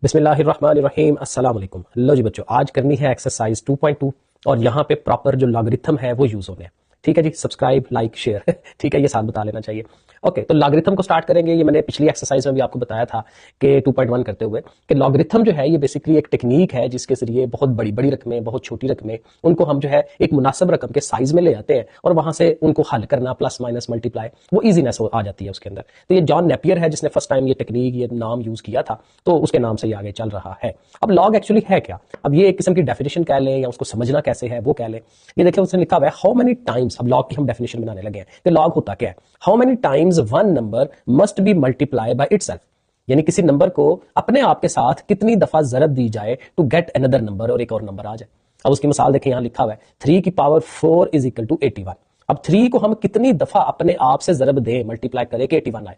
बिस्मिल्लाहिर्रहमानिर्रहीम अस्सलाम वालेकुम। लो जी बच्चों, आज करनी है एक्सरसाइज 2.2 और यहाँ पे प्रॉपर जो लॉगरिथम है वो यूज होने हैं। ठीक है जी, सब्सक्राइब लाइक शेयर ठीक है, ये साथ बता लेना चाहिए। ओके, तो लॉगरिथम को स्टार्ट करेंगे। ये मैंने पिछली एक्सरसाइज में भी आपको बताया था कि 2.1 करते हुए कि लॉगरिथम जो है ये बेसिकली एक टेक्निक है जिसके जरिए बहुत बड़ी बड़ी रकमें, बहुत छोटी रकमें, उनको हम जो है एक मुनासिब रकम के साइज में ले आते हैं और वहां से उनको हल करना, प्लस माइनस मल्टीप्लाई, वो ईजीनेस आ जाती है उसके अंदर। तो ये जॉन नेपियर है जिसने फर्स्ट टाइम ये टेक्निक, ये नाम यूज किया था, तो उसके नाम से ये आगे चल रहा है। अब लॉग एक्चुअली है क्या? अब ये एक किस्म की डेफिनेशन कह लें या उसको समझना कैसे है वो कह लें। ये देखिए उसने लिखा हुआ है हाउ मेनी टाइम्स, अब लॉग की हम डेफिनेशन बनाने लगे हैं कि लॉग होता क्या है। How many times one number must be multiply by itself, यानी किसी नंबर को अपने आप के साथ कितनी दफा जरब दी जाए टू गेट अनदर नंबर, और एक और नंबर आ जाए। अब उसकी मिसाल देखें, यहां लिखा हुआ है 3 की पावर 4 इज इक्वल टू 81। अब 3 को हम कितनी दफा अपने आप से जरब दें, मल्टीप्लाई करें कि 81 आए,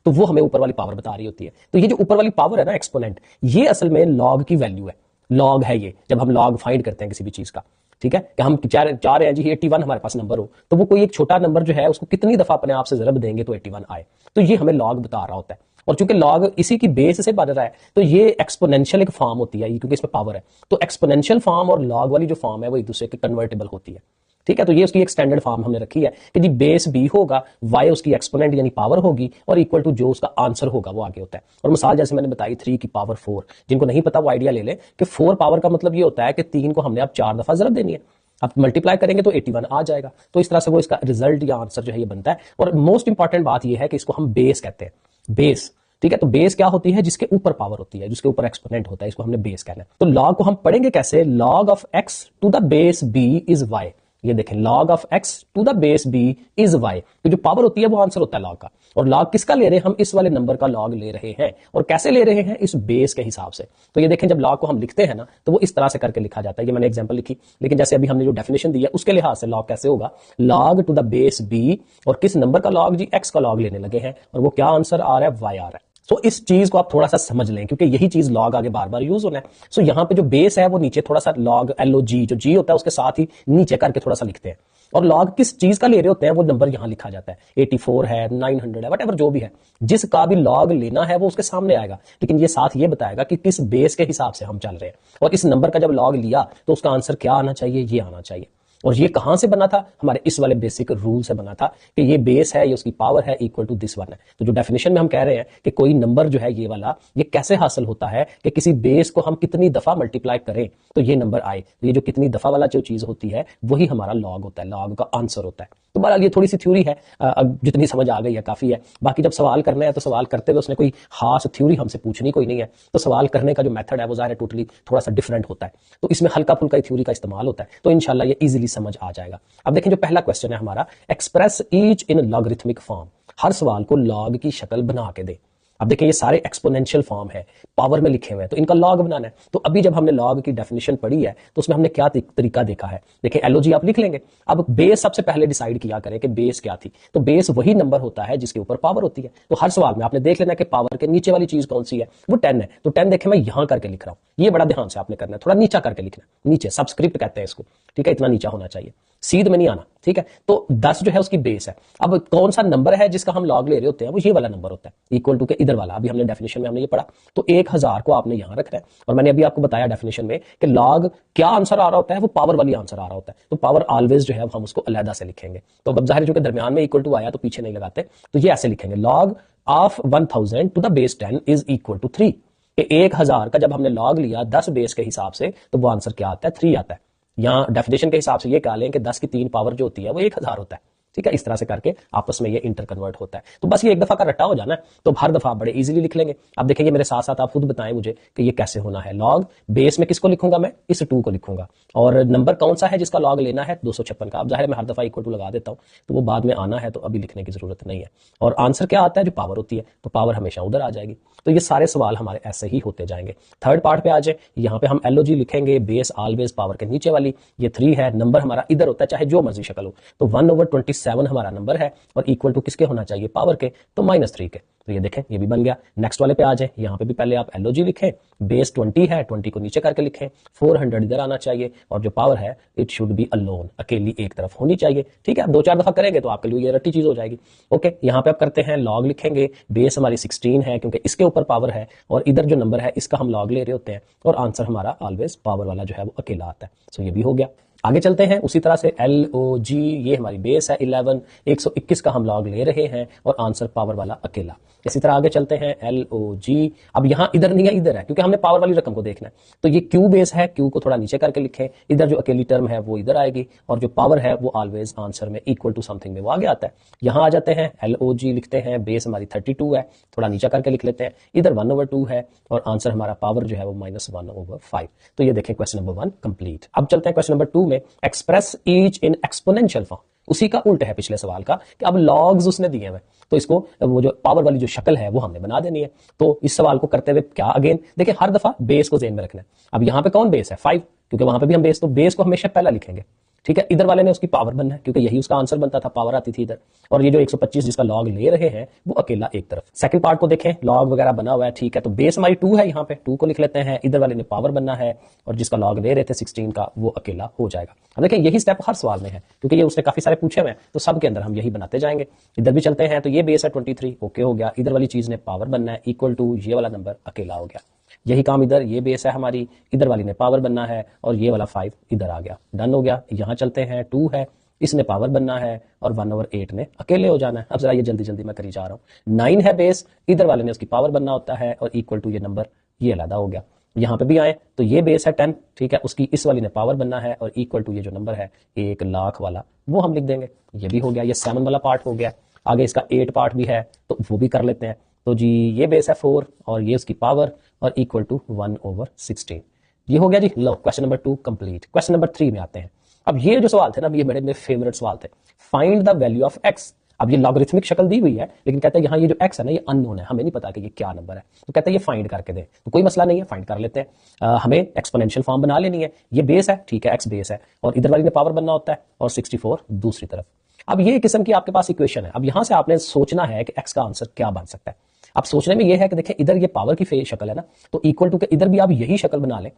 तो वो हमें ऊपर वाली पावर बता रही होती है। तो ये जो ऊपर वाली पावर है ना, एक्सपोनेंट, ये असल में लॉग की वैल्यू है। लॉग है ये, जब हम लॉग फाइंड करते हैं किसी भी चीज का, ठीक है, कि हम चाह रहे हैं जी 81 हमारे पास नंबर हो, तो वो कोई एक छोटा नंबर जो है उसको कितनी दफा अपने आप से जरब देंगे तो 81 आए, तो ये हमें लॉग बता रहा होता है। और चूंकि लॉग इसी की बेस से बन रहा है, तो ये एक्सपोनेंशियल एक फॉर्म होती है, क्योंकि इसमें पावर है। तो एक्सपोनेंशियल फॉर्म और लॉग वाली जो फॉर्म है वो एक दूसरे के कन्वर्टेबल होती है। ठीक है, तो ये उसकी एक स्टैंडर्ड फॉर्म हमने रखी है कि जी बेस बी होगा, वाई उसकी एक्सपोनेंट यानी पावर होगी, और इक्वल टू जो उसका आंसर होगा वो आगे होता है। और मिसाल जैसे मैंने बताई 3 की पावर 4, जिनको नहीं पता वो आइडिया ले ले कि 4 पावर का मतलब ये होता है कि 3 को हमने अब 4 दफा जरब देनी है। अब मल्टीप्लाई करेंगे तो 81 आ जाएगा। तो इस तरह से वो इसका रिजल्ट या आंसर जो है ये बनता है। और मोस्ट इंपॉर्टेंट बात ये है कि इसको हम बेस कहते हैं, बेस। ठीक है, तो बेस क्या होती है? जिसके ऊपर पावर होती है, जिसके ऊपर एक्सपोनेंट होता है, इसको हमने बेस कहना है। तो लॉग को हम पढ़ेंगे कैसे? Log of x to the base b is y. ये देखें, log of x to the base b is y, तो जो पावर होती है वो आंसर होता है लॉग का। और लॉग किसका ले रहे हैं? हम इस वाले नंबर का लॉग ले रहे हैं। और कैसे ले रहे हैं? इस बेस के हिसाब से। तो ये देखें, जब लॉग को हम लिखते हैं ना, तो वो इस तरह से करके लिखा जाता है। ये मैंने एग्जांपल लिखी, लेकिन जैसे अभी हमने जो डेफिनेशन दी है उसके लिहाज से लॉग कैसे होगा? Log to the base b, और किस नंबर का लॉग? जी एक्स का लॉग लेने लगे हैं, और वो क्या आंसर आ रहा है? वाई आ रहा है। तो इस चीज को आप थोड़ा सा समझ लें, क्योंकि यही चीज लॉग आगे बार बार यूज होना है। सो यहाँ पे जो बेस है वो नीचे थोड़ा सा लॉग LOG, जो जी होता है उसके साथ ही नीचे करके थोड़ा सा लिखते हैं। और लॉग किस चीज का ले रहे होते हैं वो नंबर यहां लिखा जाता है। 84 है, 900 है, वट जो भी है, जिसका भी लॉग लेना है वो उसके सामने आएगा। लेकिन ये साथ ये बताएगा कि किस बेस के हिसाब से हम चल रहे हैं, और इस नंबर का जब लॉग लिया तो उसका आंसर क्या आना चाहिए? ये आना चाहिए। और ये कहां से बना था? हमारे इस वाले बेसिक रूल से बना था कि ये बेस है, ये उसकी पावर है, इक्वल टू दिस वन है। तो जो डेफिनेशन में हम कह रहे हैं कि कोई नंबर जो है ये वाला, ये कैसे हासिल होता है कि किसी बेस को हम कितनी दफा मल्टीप्लाई करें तो ये नंबर आए। तो ये जो कितनी दफा वाला जो चीज होती है वही हमारा लॉग होता है, लॉग का आंसर होता है। तो बहरहाल ये थोड़ी सी थ्योरी है, अब जितनी समझ आ गई है काफी है। बाकी जब सवाल करना है तो सवाल करते हुए उसने कोई खास थ्योरी हमसे पूछनी कोई नहीं है, तो सवाल करने का जो मेथड है वो ज़ाहिर है टोटली थोड़ा सा डिफरेंट होता है। तो इसमें हल्का फुल्का थ्योरी का इस्तेमाल होता है, तो इंशाल्लाह ये इजीली समझ आ जाएगा। अब देखें, जो पहला क्वेश्चन है हमारा, express each in logarithmic form, हर सवाल को लॉग की शक्ल बना के दे। अब देखें, ये सारे एक्सपोनेंशियल फॉर्म है, पावर में लिखे हुए हैं, तो इनका लॉग बनाना है। तो अभी जब हमने लॉग की डेफिनेशन पढ़ी है तो उसमें हमने क्या तरीका देखा है? देखिए, LOG आप लिख लेंगे। अब बेस सबसे पहले डिसाइड किया करें कि बेस क्या थी। तो बेस वही नंबर होता है जिसके ऊपर पावर होती है। तो हर सवाल में आपने देख लेना कि पावर के नीचे वाली चीज कौन सी है? वो 10 है। तो 10 देखें, मैं यहां करके लिख रहा हूं, ये बड़ा ध्यान से आपने करना है, थोड़ा नीचा करके लिखना, नीचे सबस्क्रिप्ट कहते हैं इसको। ठीक है, इतना नीचा होना चाहिए, सीध में नहीं आना। ठीक है, तो 10 जो है उसकी बेस है। अब कौन सा नंबर है जिसका हम लॉग ले रहे होते हैं? वो ये वाला नंबर होता है, इक्वल टू के इधर वाला। अभी हमने डेफिनेशन में हमने ये पढ़ा, तो 1000 को आपने यहां रखना है। और मैंने अभी आपको बताया डेफिनेशन में कि लॉग क्या आंसर आ रहा होता है? वो पावर वाली आंसर आ रहा होता है। तो पावर ऑलवेज जो है हम उसको अलहदा से लिखेंगे। तो अब जाहिर है चूंकि दरमियान में इक्वल टू आया तो पीछे नहीं लगाते, तो ये ऐसे लिखेंगे, log of 1000 to the base 10 is equal to 3। 1000 का जब हमने लॉग लिया 10 बेस के हिसाब से, तो वो आंसर क्या आता है? 3 आता है। यहां डेफिनेशन के हिसाब से ये कह लें कि 10 की 3 पावर जो होती है वो 1000 होता है। ठीक है, इस तरह से करके आपस में ये इंटर कन्वर्ट होता है। तो बस ये एक दफा का रट्टा हो जाना है, तो हर दफा बड़े इजीली लिख लेंगे। अब देखेंगे मेरे साथ साथ, आप खुद बताएं मुझे कि ये कैसे होना है। लॉग बेस में किसको लिखूंगा? मैं इस 2 को लिखूंगा। और नंबर कौन सा है जिसका लॉग लेना है? 256 का। अब जाहिर है मैं हर दफा इक्वल टू लगा देता हूं, तो वो बाद में आना है, तो अभी लिखने की जरूरत नहीं है। और आंसर क्या आता है? जो पावर होती है, तो पावर हमेशा उधर आ जाएगी। तो ये सारे सवाल हमारे ऐसे ही होते जाएंगे। थर्ड पार्ट पे आ जाए, यहां पे हम LOG लिखेंगे, बेस ऑलवेज पावर के नीचे वाली, ये 3 है, नंबर हमारा इधर होता है, चाहे जो मर्जी शक्ल हो। तो 1/26 7 हमारा नंबर है और इक्वल टू किसके होना चाहिए, पावर के, तो -3 के। तो ये देखें ये भी बन गया। नेक्स्ट वाले पे आ जाए, यहाँ पे भी पहले आप LOG लिखें, बेस 20 है, 20 को नीचे करके लिखें, 400 इधर आना चाहिए और जो पावर है इट शुड बी अलोन, अकेली एक तरफ होनी चाहिए। ठीक है, आप 2-4 दफा करेंगे तो आपके लिए ये रट्टी चीज हो जाएगी। ओके, यहाँ पे आप करते हैं लॉग लिखेंगे, बेस हमारी 16 है क्योंकि इसके ऊपर पावर है और इधर जो नंबर है इसका हम लॉग ले रहे होते हैं और आंसर हमारा ऑलवेज पावर वाला जो है वो अकेला आता है। सो ये भी हो गया। आगे चलते हैं उसी तरह से LOG, ये हमारी बेस है 11, 121 का हम लॉग ले रहे हैं और आंसर पावर वाला अकेला। इसी तरह आगे चलते हैं LOG, अब यहां इधर नहीं है इधर है क्योंकि हमने पावर वाली रकम को देखना है। तो ये Q बेस है, Q को थोड़ा नीचे करके लिखें, इधर जो अकेली टर्म है वो इधर आएगी और जो पावर है वो ऑलवेज आंसर में इक्वल टू समथिंग में वो आगे आता है। यहां आ जाते हैं LOG लिखते हैं, बेस हमारी 32 है, थोड़ा नीचे करके लिख लेते हैं, इधर 1/2 है और आंसर हमारा पावर जो है वो -1/5। तो ये देखें क्वेश्चन नंबर 1 कंप्लीट। अब चलते हैं क्वेश्चन नंबर 2 में, express each in exponential form. उसी का उल्टा है पिछले सवाल का कि अब लॉग्स उसने दिए हुए, तो इसको वो जो पावर वाली जो शक्ल है वो हमने बना देनी है। तो इस सवाल को करते हुए क्या, अगेन देखिए हर दफा बेस को ज़हन में रखना है। अब यहां पे कौन बेस है, 5, क्योंकि वहां पे भी हम बेस, तो बेस को हमेशा पहला लिखेंगे। ठीक है, इधर वाले ने उसकी पावर बनना है क्योंकि यही उसका आंसर बनता था, पावर आती थी इधर, और ये जो 125 जिसका लॉग ले रहे हैं वो अकेला एक तरफ। सेकंड पार्ट को देखें, लॉग वगैरह बना हुआ है, ठीक है, तो बेस हमारी 2 है, यहाँ पे 2 को लिख लेते हैं, इधर वाले ने पावर बनना है और जिसका लॉग ले रहे थे 16 का वो अकेला हो जाएगा। अब देखिए यही स्टेप हर सवाल में है क्योंकि ये उसने काफी सारे पूछे हुए हैं, तो सब के अंदर हम यही बनाते जाएंगे। इधर भी चलते हैं, तो ये बेस है 23, ओके हो गया, इधर वाली चीज ने पावर बनना है इक्वल टू ये वाला नंबर अकेला हो गया। यही काम इधर, ये बेस है हमारी, इधर वाली ने पावर बनना है और ये वाला 5 इधर आ गया, डन हो गया। यहां चलते हैं, 2 है, इसने पावर बनना है और 1/8 ने अकेले हो जाना है। अब जरा ये जल्दी जल्दी मैं करी जा रहा हूं। 9 है बेस, इधर वाले ने उसकी पावर बनना होता है और इक्वल टू ये नंबर ये अलग हो गया। यहां पे भी आए तो ये बेस है 10, ठीक है, उसकी इस वाली ने पावर बनना है और इक्वल टू ये जो नंबर है 1 लाख वाला वो हम लिख देंगे। ये भी हो गया, ये 7 वाला पार्ट हो गया। आगे इसका 8 पार्ट भी है तो वो भी कर लेते हैं। तो जी ये बेस है 4 और ये उसकी पावर और इक्वल टू 1/16। ये हो गया जी। लो question number 2 complete. Question number 3 में आते हैं। अब ये जो सवाल थे ना, ये बड़े मेरे फेवरेट सवाल थे। Find the value of x. अब ये लॉगरिथमिक शक्ल दी हुई है लेकिन कहते हैं यहाँ ये जो एक्स है ना ये अननोन है, हमें नहीं पता कि ये क्या नंबर है, तो कहते हैं ये फाइंड करके दे। तो कोई मसला नहीं है, फाइंड कर लेते हैं। हमें एक्सपोनेंशियल फॉर्म बना लेनी है। ये बेस है, ठीक है, एक्स बेस है और इधर वाली में पावर बनना होता है और 64 दूसरी तरफ। अब ये किस्म की आपके पास इक्वेशन है। अब यहां से आपने सोचना है कि एक्स का आंसर क्या बन सकता है। अब सोचने में यह है कि देखिए इधर ये पावर की शक्ल है ना, तो इक्वल टू के इधर भी आप यही शक्ल बना लें,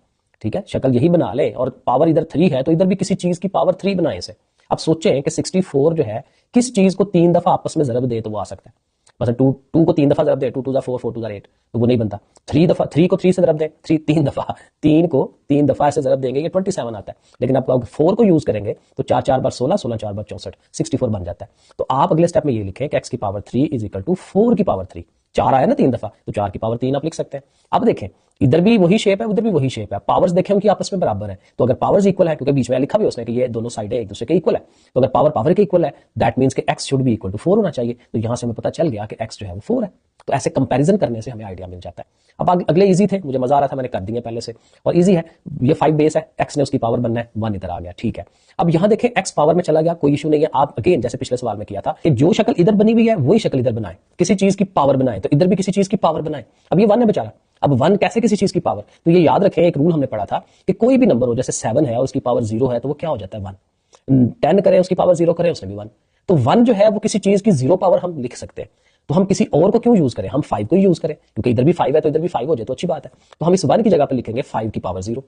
ठीक है, शक्ल यही बना लें और पावर इधर 3 है तो इधर भी किसी चीज की पावर 3 बनाए इसे। अब सोचें कि 64 जो है किस चीज को 3 दफा आपस में जरब दे तो वो आ सकता है। मतलब 2 को 3 दफा जरब दे, 2 2 4 4 2 8, तो वो नहीं बनता। 3 को 3 से जरब दे, 3 दफा, 3 को 3 दफा ऐसे जरब देंगे ये 27 आता है। लेकिन आप 4 को यूज करेंगे तो 4 4 बार 16, 16 4 बार 64, 64 बन जाता है। तो आप अगले स्टेप में ये लिखें कि एक्स की पावर 3 इज इक्वल टू 4 की पावर 3। 4 आया ना 3 दफा, तो 4 की पावर 3 आप लिख सकते हैं। अब देखें इधर भी वही शेप है, उधर भी वही शेप है, पावर्स देखें उनकी आपस में बराबर है। तो अगर पावर्स इक्वल है, क्योंकि बीच में लिखा भी उसने कि ये दोनों साइड एक दूसरे के इक्वल है, तो अगर पावर पावर के इक्वल है दैट मींस कि x should be equal to 4 होना चाहिए। तो यहां से हमें पता चल गया कि x जो है वो 4 है। तो ऐसे कंपैरिजन करने से हमें आइडिया मिल जाता है। अब अगले इजी थे, मुझे मजा आ रहा था, मैंने कर दिए पहले से और इजी है। ये 5 बेस है, x ने उसकी पावर बनना है, 1 इधर आ गया, ठीक है। अब यहां देखें x पावर में चला गया, कोई इशू नहीं है। आप अगेन जैसे पिछले सवाल में किया था कि जो शक्ल इधर बनी हुई है वही शक्ल इधर बनाए, किसी चीज की पावर बनाए, तो इधर भी किसी चीज की पावर बनाए। अब ये 1 है बेचारा, अब 1 कैसे किसी चीज की पावर, तो ये याद रखें एक रूल हमने पढ़ा था कि कोई भी नंबर हो, जैसे 7 है और उसकी पावर 0 है तो वो क्या हो जाता है 1। 10 करें उसकी पावर 0 करें उसमें भी 1। तो 1 जो है वो किसी चीज की 0 पावर हम लिख सकते हैं। तो हम किसी और को क्यों यूज करें, हम 5 को ही यूज करें, क्योंकि इधर भी 5 है तो इधर भी 5 हो जाए तो अच्छी बात है। तो हम इस 1 की जगह पर लिखेंगे 5 की पावर 0।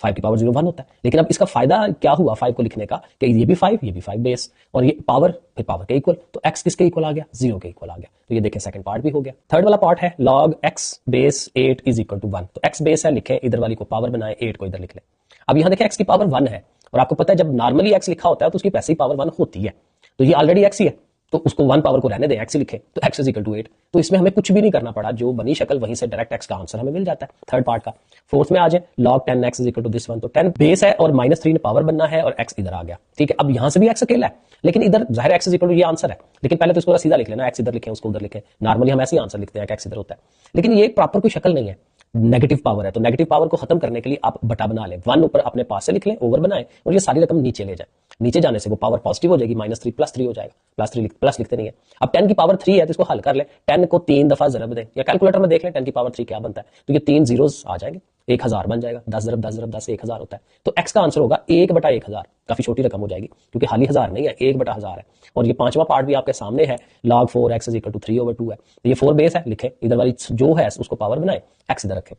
5 की पावर 0 1 होता है। लेकिन अब इसका फायदा क्या हुआ 5 को लिखने का कि ये भी 5 ये भी 5 बेस और ये पावर फिर पावर के इक्वल, तो x किसके इक्वल आ गया, 0 के इक्वल आ गया। तो ये देखें सेकंड पार्ट भी हो गया। थर्ड वाला पार्ट है log x base 8 is equal to 1। तो x बेस है, लिखें इधर वाली को पावर बनाए, 8 को इधर लिख लें। अब यहां देखें x की पावर 1 है और आपको पता है जब नॉर्मली x लिखा होता है तो उसकी वैसे ही पावर 1 होती है। तो ये ऑलरेडी x ही है तो उसको 1 पावर को रहने दें, x लिखे तो x इज इक्वल टू 8। तो इसमें हमें कुछ भी नहीं करना पड़ा, जो बनी शक्ल वहीं से डायरेक्ट x का आंसर हमें मिल जाता है थर्ड पार्ट का। फोर्थ में आ जाए log 10x is equal to this 1। तो 10 बेस है और -3 ने पावर बनना है और x इधर आ गया, ठीक है। अब यहां से भी x अकेला है लेकिन इधर जाहिर x इज इक्वल टू ये आंसर है, लेकिन पहले तो इसको सीधा लिख लेना, x इधर लिखें उसको उधर लिखें। नॉर्मली हम ऐसे ही आंसर लिखते हैं कि x इधर होता है, लेकिन ये प्रॉपर कोई शक्ल नहीं है, नेगेटिव पावर है। तो नेगेटिव पावर को खत्म करने के लिए आप बटा बना लें, 1 ऊपर अपने पास से लिख लें, ओवर बनाएं और ये सारी रकम नीचे ले जाए। नीचे जाने से वो पावर पॉजिटिव हो जाएगी, -3 +3 हो जाएगा, प्लस लिखते नहीं है। अब 10 की पावर 3 है तो इसको हल कर ले, 10 को 3 दफा जरब दें या कैलकुलेटर में देख लें 10 की पावर 3 क्या बनता है, तो ये 3 जीरोस आ जाएंगे। 1000 बन जाएगा, 10 ज़रब 10 ज़रब 10 1000 होता है। तो x का आंसर होगा 1/1000। काफी छोटी रकम हो जाएगी क्योंकि खाली 1000 नहीं है, 1/1000 है। और ये पांचवा पार्ट भी आपके सामने है, log 4x = 3/2 है। तो ये 4 बेस है, लिखे इधर वाली जो है उसको पावर बनाए, x इधर रखें।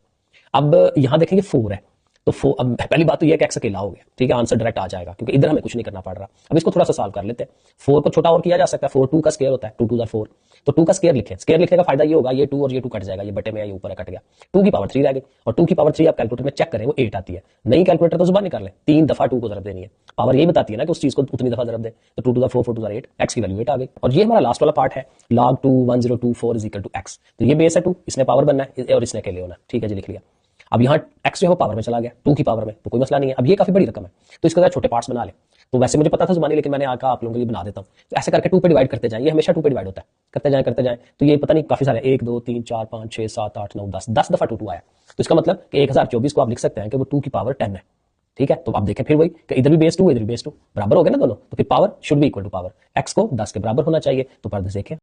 अब यहां देखेंगे 4 है, तो अब पहली बात तो ये है कि x अकेला हो गया, ठीक है, आंसर डायरेक्ट आ जाएगा क्योंकि इधर हमें कुछ नहीं करना पड़ रहा। अब इसको थोड़ा सा सॉल्व कर लेते हैं। 4 को छोटा और किया जा सकता है, 4 2 का स्क्वायर होता है, 2 2 ज़ा 4। तो 2 का स्क्वायर लिखें, स्क्वायर लिखने का फायदा ये होगा, ये 2 और ये 2 कट जाएगा, ये बटे में ये ऊपर कट गया, 2 की पावर 3 रह गई। और 2 की पावर 3 आप कैलकुलेटर में चेक करें, वो 8 आती है। नई कैलकुलेटर तो जुबान निकाल लें, 3 दफा 2 को जरब देनी है, पावर यही बताती है ना कि उस चीज को उतनी दफा जरब दे। तो 2 2 ज़ा 4 4 2 ज़ा 8, x की वैल्यू 8 आ गई। और ये हमारा लास्ट वाला पार्ट है, log 2 1024 = x। तो ये बेस है 2, इसने पावर बनना है और इसने अकेले होना, ठीक है जी, लिख लिया। अब यहाँ x जो है वो पावर में चला गया, 2 की पावर में, तो कोई मसला नहीं है। अब ये काफी बड़ी रकम है तो इसको छोटे पार्ट्स बना ले। तो वैसे मुझे पता था जुबानी, लेकिन मैंने आका आप लोगों के लिए बना देता हूँ। तो ऐसे करके 2 पे डिवाइड करते जाए, ये हमेशा 2 पे डिवाइड होता है, करते जाएं। तो ये पता नहीं काफी सारे 1 2 3 4 5 6 7 8 9 10 दफा 2 2 आया। तो इसका मतलब कि 1024 को आप लिख सकते हैं कि वो 2 की पावर 10 है, ठीक है। तो आप देखें फिर वही कि इधर भी बेस 2 इधर भी बेस 2 बराबर हो गए ना दोनों, तो फिर power should be equal to power, x को 10 के बराबर होना चाहिए। तो पर्दे देखें।